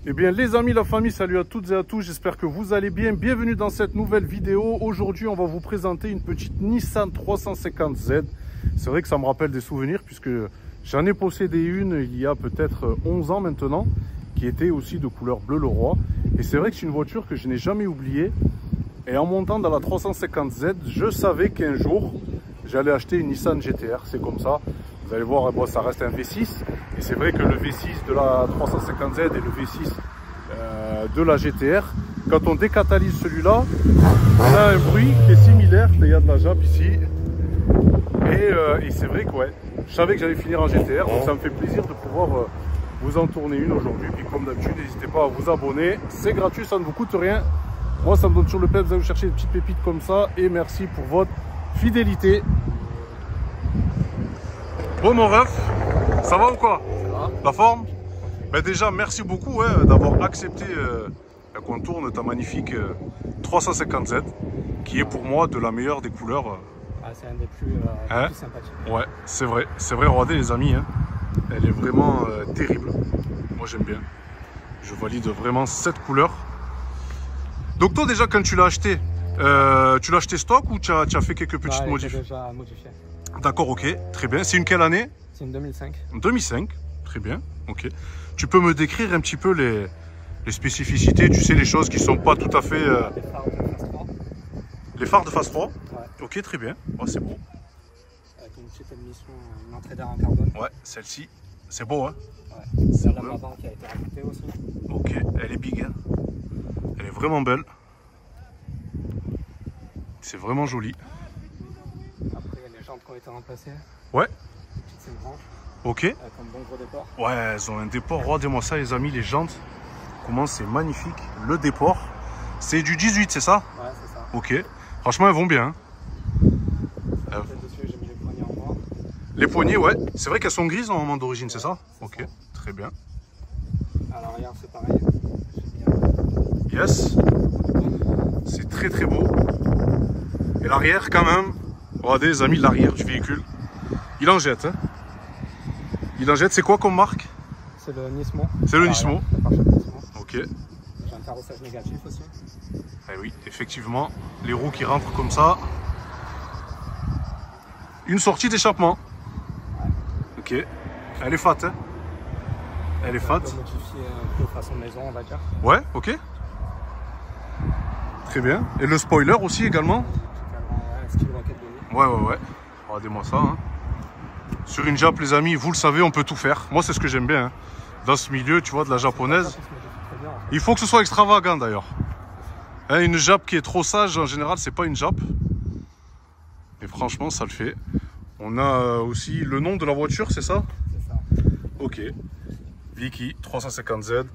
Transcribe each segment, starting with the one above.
Eh bien les amis, la famille, salut à toutes et à tous, j'espère que vous allez bien. Bienvenue dans cette nouvelle vidéo. Aujourd'hui on va vous présenter une petite Nissan 350Z. C'est vrai que ça me rappelle des souvenirs puisque j'en ai possédé une il y a peut-être 11 ans maintenant, qui était aussi de couleur bleu le roi. Et c'est vrai que c'est une voiture que je n'ai jamais oubliée. Et en montant dans la 350Z, je savais qu'un jour j'allais acheter une Nissan GT-R. C'est comme ça. Vous allez voir, bon, ça reste un V6. Et c'est vrai que le V6 de la 350Z et le V6 de la GT-R, quand on décatalyse celui-là, on a un bruit qui est similaire. Il y a de la jappe ici. Et c'est vrai que ouais, je savais que j'allais finir en GT-R. Donc ça me fait plaisir de pouvoir vous en tourner une aujourd'hui. Puis comme d'habitude, n'hésitez pas à vous abonner. C'est gratuit, ça ne vous coûte rien. Moi, ça me donne toujours le peps. Vous allez vous chercher des petites pépites comme ça. Et merci pour votre fidélité. Bon mon ref, ça va ou quoi? Ça va. La forme? Ben déjà, merci beaucoup d'avoir accepté qu'on tourne ta magnifique 350Z, qui est pour moi de la meilleure des couleurs. C'est un des plus sympathiques. Ouais, c'est vrai, regardez les amis, hein. Elle est vraiment terrible. Moi j'aime bien. Je valide vraiment cette couleur. Donc toi déjà quand tu l'as acheté stock ou tu as fait quelques petites modifs? Déjà modifié. D'accord, ok, très bien. C'est une quelle année? C'est une 2005. 2005, très bien, ok. Tu peux me décrire un petit peu les spécificités, tu sais, les choses qui sont pas tout à fait... Les phares de phase 3. Les phares de phase 3? Ouais. Ok, très bien, ouais, c'est beau. Avec une petite émission, une entrée d'air en carbone. Ouais, celle-ci, c'est beau, hein? Ouais. C'est la avant qui a été rajoutée aussi. Ok, elle est big, hein? Elle est vraiment belle. C'est vraiment joli. Après, il y a les jantes qui ont été remplacées. Ouais. C'est une branche. Ok. Avec un bon gros déport. Ouais, elles ont un déport. Regardez-moi ça, les amis, les jantes. Comment c'est magnifique. Le déport. C'est du 18, c'est ça? Ouais, c'est ça. Ok. Franchement, elles vont bien. Hein. Dessus, j'ai mis les poignées en noir. Les poignées, ouais. C'est vrai qu'elles sont grises normalement d'origine, c'est ça? Ok, ça. Très bien. À l'arrière, c'est pareil. Yes. C'est très très beau. Et l'arrière, quand même. Regardez, les amis, l'arrière du véhicule. Il en jette, hein. Il en jette, c'est quoi comme marque? C'est le Nismo. C'est le Nismo. Ok. J'ai un carrossage négatif aussi. Eh oui, effectivement, les roues qui rentrent comme ça. Une sortie d'échappement. Ok. Elle est fat, hein. Elle est fat. On peut modifier un peu façon maison, on va dire. Ouais, ok. Très bien. Et le spoiler aussi également? Ouais. Regardez-moi ça, hein. Sur une Jap, les amis, vous le savez, on peut tout faire. Moi, c'est ce que j'aime bien, hein. Dans ce milieu, tu vois, de la japonaise. Il faut que ce soit extravagant, d'ailleurs. Hein, une Jap qui est trop sage, en général, c'est pas une Jap. Et franchement, ça le fait. On a aussi le nom de la voiture, c'est ça? C'est ça. Ok. Vicky 350Z.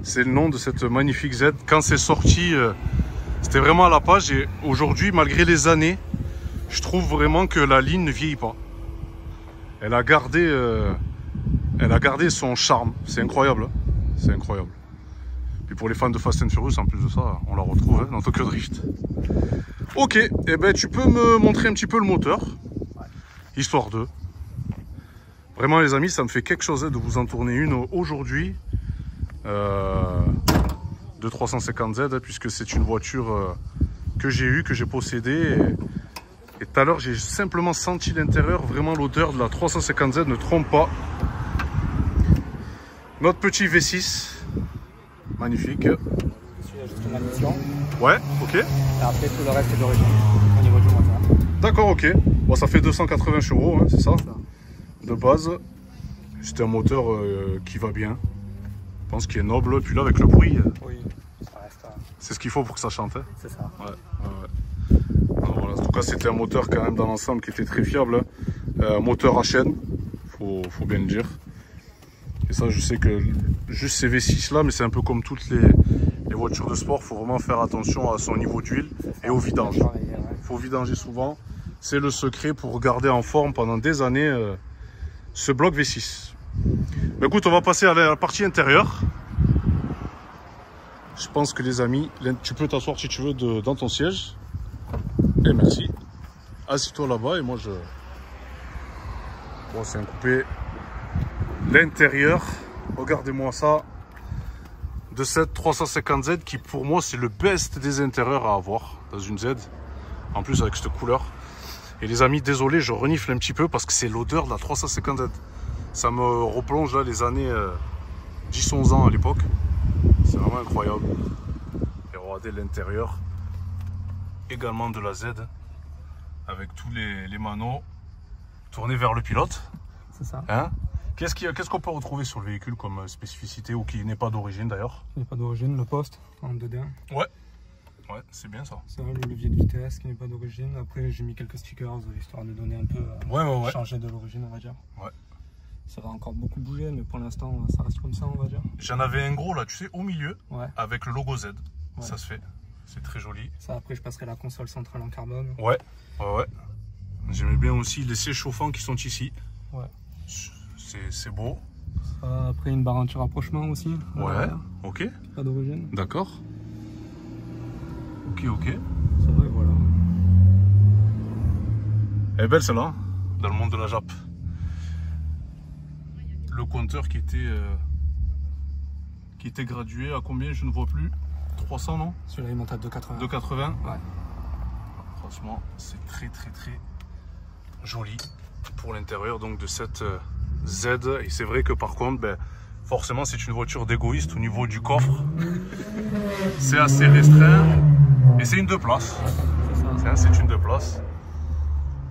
C'est le nom de cette magnifique Z. Quand c'est sorti, c'était vraiment à la page. Et aujourd'hui, malgré les années, je trouve vraiment que la ligne ne vieillit pas. Elle a gardé son charme. C'est incroyable. C'est incroyable. Puis pour les fans de Fast and Furious, en plus de ça, on la retrouve dans Tokyo Drift. Ok, et ben tu peux me montrer un petit peu le moteur, histoire de. Vraiment les amis, ça me fait quelque chose de vous en tourner une aujourd'hui de 350Z, puisque c'est une voiture que j'ai eue, que j'ai possédée. Et tout à l'heure, j'ai simplement senti l'intérieur, vraiment l'odeur de la 350Z ne trompe pas. Notre petit V6, magnifique. Dessus, il y a juste une addition. Ouais, ok. Et après, tout le reste est d'origine au niveau du moteur. D'accord, ok. Bon, ça fait 280 chevaux, hein, c'est ça? De base. C'est un moteur qui va bien. Je pense qu'il est noble. Puis là, avec le bruit, oui, ça reste. C'est ce qu'il faut pour que ça chante. Hein. C'est ça. Ouais. Alors, voilà. En tout cas, c'était un moteur quand même dans l'ensemble qui était très fiable. Moteur à chaîne, faut bien le dire. Et ça, je sais que juste ces V6 là, mais c'est un peu comme toutes les voitures de sport, il faut vraiment faire attention à son niveau d'huile et au vidange. Il faut vidanger souvent. C'est le secret pour garder en forme pendant des années ce bloc V6. Mais écoute, on va passer à la partie intérieure. Je pense que les amis, tu peux t'asseoir si tu veux dans ton siège. Et merci. Assis-toi là-bas et moi je... Bon, c'est un coupé. L'intérieur, regardez-moi ça. de cette 350Z qui pour moi c'est le best des intérieurs à avoir dans une Z. En plus avec cette couleur. Et les amis, désolé, je renifle un petit peu parce que c'est l'odeur de la 350Z. Ça me replonge là les années 10-11 ans à l'époque. C'est vraiment incroyable. Et regardez l'intérieur également de la Z avec tous les manos tournés vers le pilote. C'est ça. Hein? Qu'est-ce qu'on peut retrouver sur le véhicule comme spécificité ou qui n'est pas d'origine d'ailleurs? Il n'est pas d'origine, le poste en 2D. Ouais. Ouais, c'est bien ça. Ça, le levier de vitesse qui n'est pas d'origine. Après, j'ai mis quelques stickers histoire de donner un peu changer de l'origine, on va dire. Ouais. Ça va encore beaucoup bouger, mais pour l'instant, ça reste comme ça, on va dire. J'en avais un gros là, tu sais, au milieu, ouais, avec le logo Z. Ouais. Ça se fait. C'est très joli. Ça, après, je passerai la console centrale en carbone. Ouais, ouais. J'aimais bien aussi les sièges chauffants qui sont ici. Ouais. C'est beau. Ça, après, une barre anti-rapprochement aussi. Ouais, ok. Pas d'origine. D'accord. Ok, ok. C'est vrai, voilà. Elle est belle celle-là, dans le monde de la Jap. Le compteur qui était gradué à combien, je ne vois plus. 300 non? Celui-là il monte à 280. 280. Ouais. Franchement, c'est très joli pour l'intérieur donc de cette Z. Et c'est vrai que par contre, ben, forcément c'est une voiture d'égoïste au niveau du coffre. C'est assez restreint. Et c'est une 2 places. C'est une 2 places.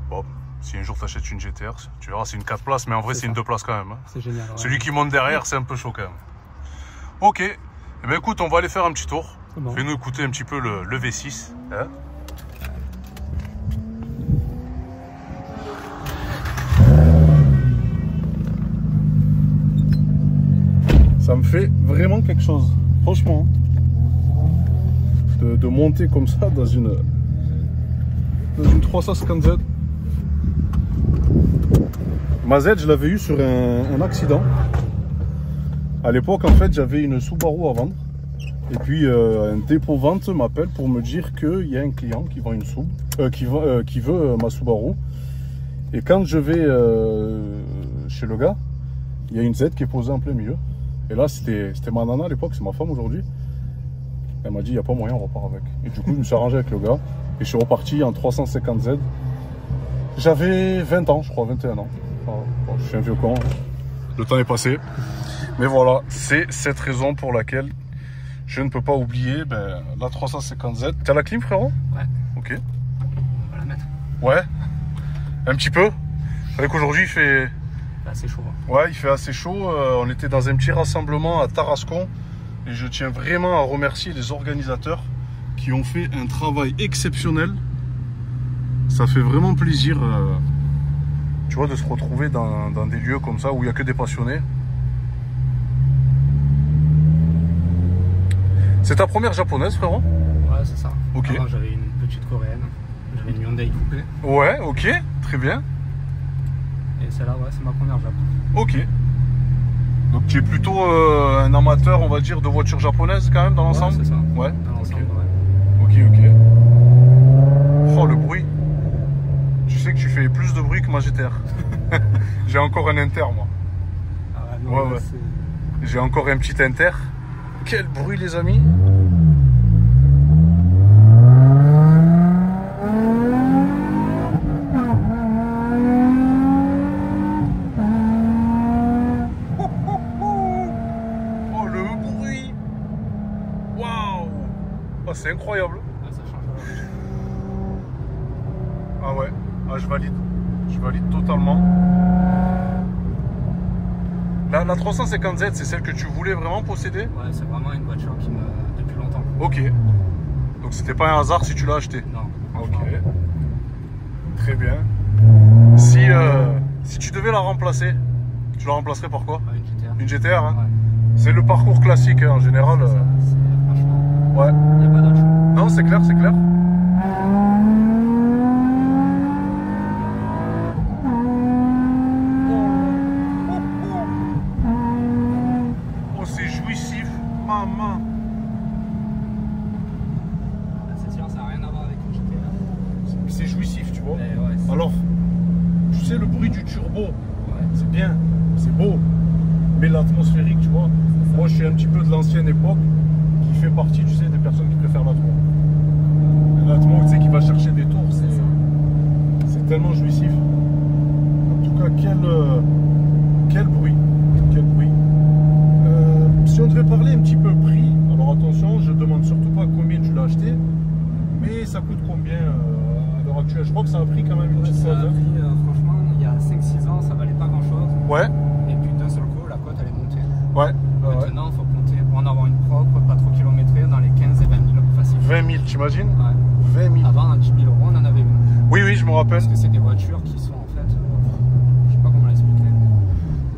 Bon, si un jour tu achètes une GTR, tu verras, c'est une 4 places, mais en vrai, c'est une 2 places quand même. Hein. C'est génial. Ouais. Celui qui monte derrière, c'est un peu chaud quand même. Ok. Eh bien, écoute, on va aller faire un petit tour. Bon. Fais-nous écouter un petit peu le V6. Hein. Ça me fait vraiment quelque chose. Franchement. De monter comme ça dans une 350Z. Ma Z, je l'avais eu sur un accident. À l'époque, en fait, j'avais une Subaru à vendre. Et puis, un dépôt vente m'appelle pour me dire qu'il y a un client qui vend une Sub, qui veut ma Subaru. Et quand je vais chez le gars, il y a une Z qui est posée en plein milieu. Et là, c'était ma nana à l'époque, c'est ma femme aujourd'hui. Elle m'a dit, il n'y a pas moyen, on repart avec. Et du coup, je me suis arrangé avec le gars. Et je suis reparti en 350Z. J'avais 20 ans, je crois, 21 ans. Enfin, bon, je suis un vieux con. Le temps est passé. Mais voilà, c'est cette raison pour laquelle je ne peux pas oublier la 350Z. T'as la clim, frérot? Ouais. Ok. On va la mettre. Ouais. Un petit peu. C'est vrai qu'aujourd'hui, il fait... assez chaud. Hein. Ouais, il fait assez chaud. On était dans un petit rassemblement à Tarascon. Et je tiens vraiment à remercier les organisateurs qui ont fait un travail exceptionnel. Ça fait vraiment plaisir, tu vois, de se retrouver dans des lieux comme ça où il n'y a que des passionnés. C'est ta première japonaise, frérot? Ouais, c'est ça. Ok. Avant, j'avais une petite coréenne. J'avais une Hyundai coupée. Ouais, ok, très bien. Et celle-là, ouais, c'est ma première japonaise. Ok. Donc tu es plutôt un amateur, on va dire, de voitures japonaises quand même dans l'ensemble? Ouais, c'est ça. Ouais. Dans l'ensemble, okay. ouais. Ok. Oh, le bruit. Tu sais que tu fais plus de bruit que ma GTR. J'ai encore un Inter, moi. Ah ouais, non, ouais. J'ai encore un petit Inter. Quel bruit, les amis. C'est incroyable. Ah, ça change la. Ah ouais, ah, je valide totalement. La 350Z, c'est celle que tu voulais vraiment posséder? Ouais, c'est vraiment une voiture qui me depuis longtemps. Ok. Donc c'était pas un hasard si tu l'as acheté? Non. Ok. Très bien. Si tu devais la remplacer, tu la remplacerais par quoi? Une GTR. Une GTR, hein? Ouais. C'est le parcours classique, hein, en général. Franchement. Ouais. Il n'y a pas d'autre choix. Non, c'est clair, c'est clair. Oh, c'est jouissif, maman. Cette silence, ça n'a rien à voir avec une GTR. C'est jouissif, tu vois. Ouais, alors, tu sais, le bruit du turbo, ouais, c'est bien, c'est beau. Mais l'atmosphérique, tu vois, Moi, je suis un petit peu de l'ancienne époque qui fait partie, tu sais, des personnes qui préfèrent l'Atmo. L'Atmo, tu sais, qui va chercher des tours, c'est tellement jouissif. En tout cas, quel bruit. Quel bruit. Si on devait parler un petit peu prix, alors attention, je ne demande surtout pas combien tu l'as acheté, mais ça coûte combien à l'heure actuelle? Je crois que ça a pris quand même une petite chose. Franchement, il y a 5-6 ans, ça valait pas grand chose. Ouais. Et puis d'un seul coup, la cote elle est montée. Ouais. Maintenant, il faut compter pour en avoir une propre, pas trop kilométrée, dans les 15 et 20 000 facile. 20 000, t'imagines? Ouais. 20 000. Avant, à 10 000 euros, on en avait une. Oui, oui, je me rappelle. Parce que c'est des voitures qui sont en fait, je sais pas comment l'expliquer.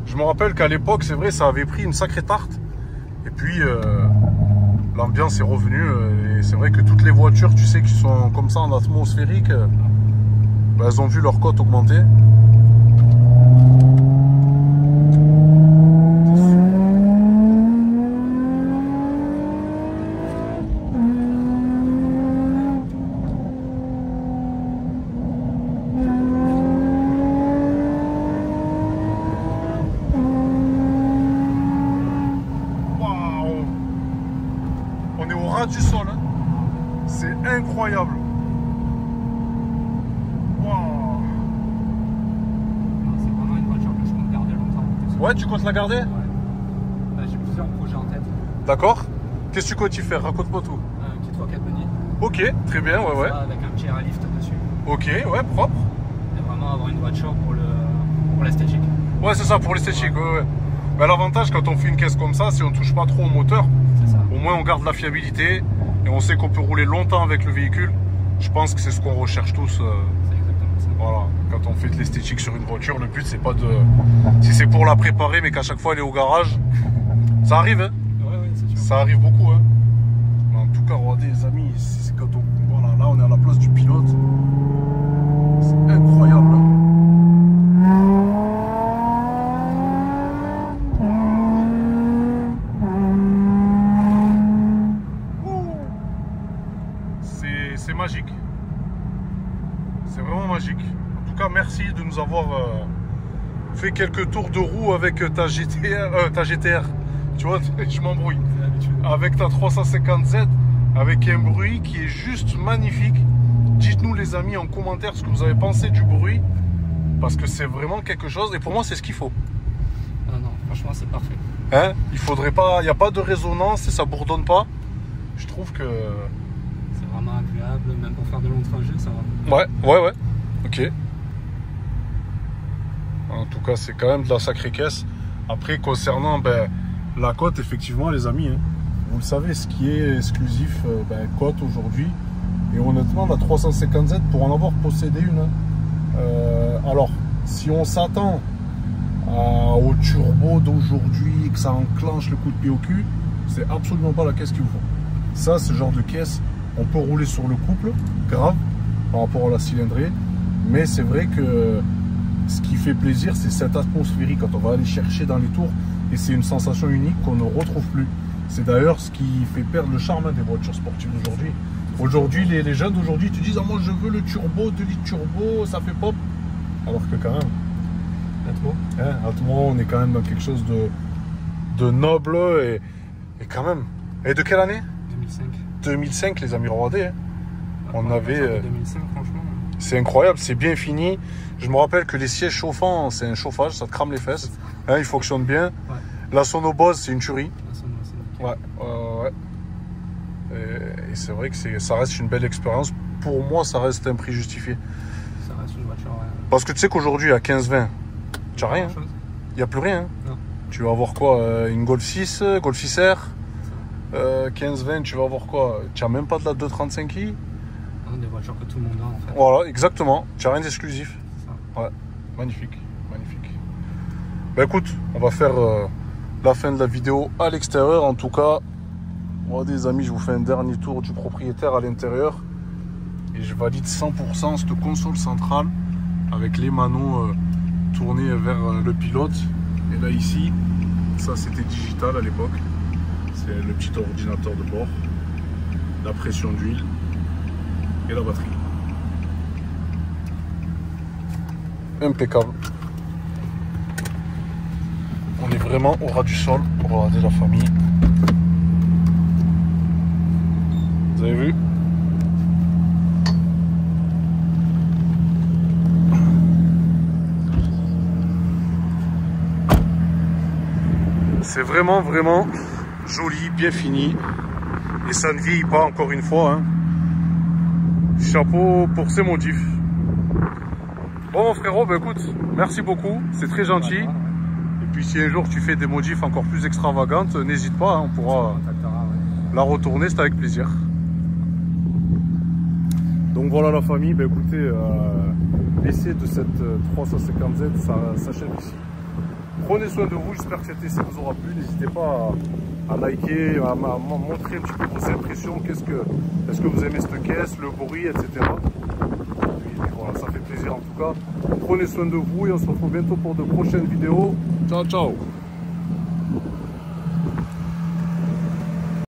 Je me rappelle qu'à l'époque, c'est vrai, ça avait pris une sacrée tarte. Et puis, l'ambiance est revenue. Et c'est vrai que toutes les voitures, tu sais, qui sont comme ça en atmosphérique, bah, elles ont vu leur cote augmenter. On est au ras du sol, hein. C'est incroyable. Wow. C'est vraiment une voiture que je compte garder longtemps. Ouais, tu comptes la garder? Ouais. Bah, j'ai plusieurs projets en tête. D'accord. Qu'est-ce que tu comptes y faire? Raconte-moi tout. Un kit Rocket Bunny. Ok, très bien, ouais, ouais. Avec un petit airlift dessus. Ok, ouais, propre. Et vraiment avoir une voiture pour l'esthétique. Ouais, c'est ça, pour l'esthétique, ouais, ouais. Mais l'avantage quand on fait une caisse comme ça, si on touche pas trop au moteur, au moins on garde la fiabilité et on sait qu'on peut rouler longtemps avec le véhicule. Je pense que c'est ce qu'on recherche tous. C'est exactement ça. Voilà, quand on fait de l'esthétique sur une voiture, le but c'est pas de... Si c'est pour la préparer mais qu'à chaque fois elle est au garage, ça arrive, hein. Ouais, c'est sûr. Ça arrive beaucoup, hein. En tout cas, regardez les amis, c'est quand on... Voilà, là on est à la place du pilote. C'est incroyable, hein. C'est magique. C'est vraiment magique. En tout cas, merci de nous avoir fait quelques tours de roue avec ta GTR. Tu vois, je m'embrouille. Avec ta 350Z, avec un bruit qui est juste magnifique. Dites-nous les amis en commentaire ce que vous avez pensé du bruit. Parce que c'est vraiment quelque chose. Et pour moi, c'est ce qu'il faut. Non, franchement, c'est parfait. Hein? Il faudrait pas... Il n'y a pas de résonance et ça bourdonne pas. Je trouve que... Vraiment agréable, même pour faire de longs trajets, ça va. Ouais. Ok. En tout cas, c'est quand même de la sacrée caisse. Après, concernant la cote, effectivement, les amis, hein, vous le savez, ce qui est exclusif, cote aujourd'hui. Et honnêtement, la 350Z, pour en avoir possédé une, alors, si on s'attend au turbo d'aujourd'hui et que ça enclenche le coup de pied au cul, c'est absolument pas la caisse qu'il vous faut. Ça, ce genre de caisse, on peut rouler sur le couple, grave, par rapport à la cylindrée. Mais c'est vrai que ce qui fait plaisir, c'est cette atmosphérique quand on va aller chercher dans les tours. Et c'est une sensation unique qu'on ne retrouve plus. C'est d'ailleurs ce qui fait perdre le charme des voitures sportives d'aujourd'hui. Aujourd'hui, les jeunes d'aujourd'hui te disent « Ah, moi je veux le turbo, 2 litres turbo, ça fait pop ». Alors que quand même, Atmo, on est quand même dans quelque chose de noble et quand même. Et de quelle année? 2005. 2005, les amis, regardez. Hein. On avait... 2005, franchement. C'est incroyable, c'est bien fini. Je me rappelle que les sièges chauffants, c'est un chauffage, ça te crame les fesses. Hein, il fonctionne bien. Ouais. La Sonobose, c'est une tuerie. Ouais. Et c'est vrai que ça reste une belle expérience. Pour moi, ça reste un prix justifié. Ça reste une voiture. Parce que tu sais qu'aujourd'hui, à 15-20, tu n'as rien. Il n'y a plus rien. Non. Tu vas avoir quoi? Une Golf 6, Golf 6R 15-20, tu vas avoir quoi? Tu n'as même pas de la 235i? Des voitures que tout le monde a en fait. Voilà, exactement. Tu n'as rien d'exclusif. Ouais, magnifique. Bah écoute, on va faire la fin de la vidéo à l'extérieur. En tout cas, moi, des amis, je vous fais un dernier tour du propriétaire à l'intérieur. Et je valide 100% cette console centrale avec les manos tournés vers le pilote. Et là, ici, ça c'était digital à l'époque. C'est le petit ordinateur de bord, la pression d'huile et la batterie. Impeccable. On est vraiment au ras du sol. Regardez la famille. Vous avez vu? C'est vraiment joli, bien fini. Et ça ne vieillit pas, encore une fois. Hein. Chapeau pour ces modifs. Bon mon frérot, bah écoute, merci beaucoup, c'est très gentil. Et puis si un jour tu fais des modifs encore plus extravagantes, n'hésite pas, hein, on pourra la retourner, c'est avec plaisir. Donc voilà la famille, bah écoutez, l'essai de cette 350Z s'achève ici. Prenez soin de vous, j'espère que cet essai vous aura plu. N'hésitez pas à liker, à montrer un petit peu vos impressions. Est-ce que vous aimez cette caisse, le bruit, etc. Et voilà, ça fait plaisir en tout cas. Prenez soin de vous et on se retrouve bientôt pour de prochaines vidéos. Ciao, ciao!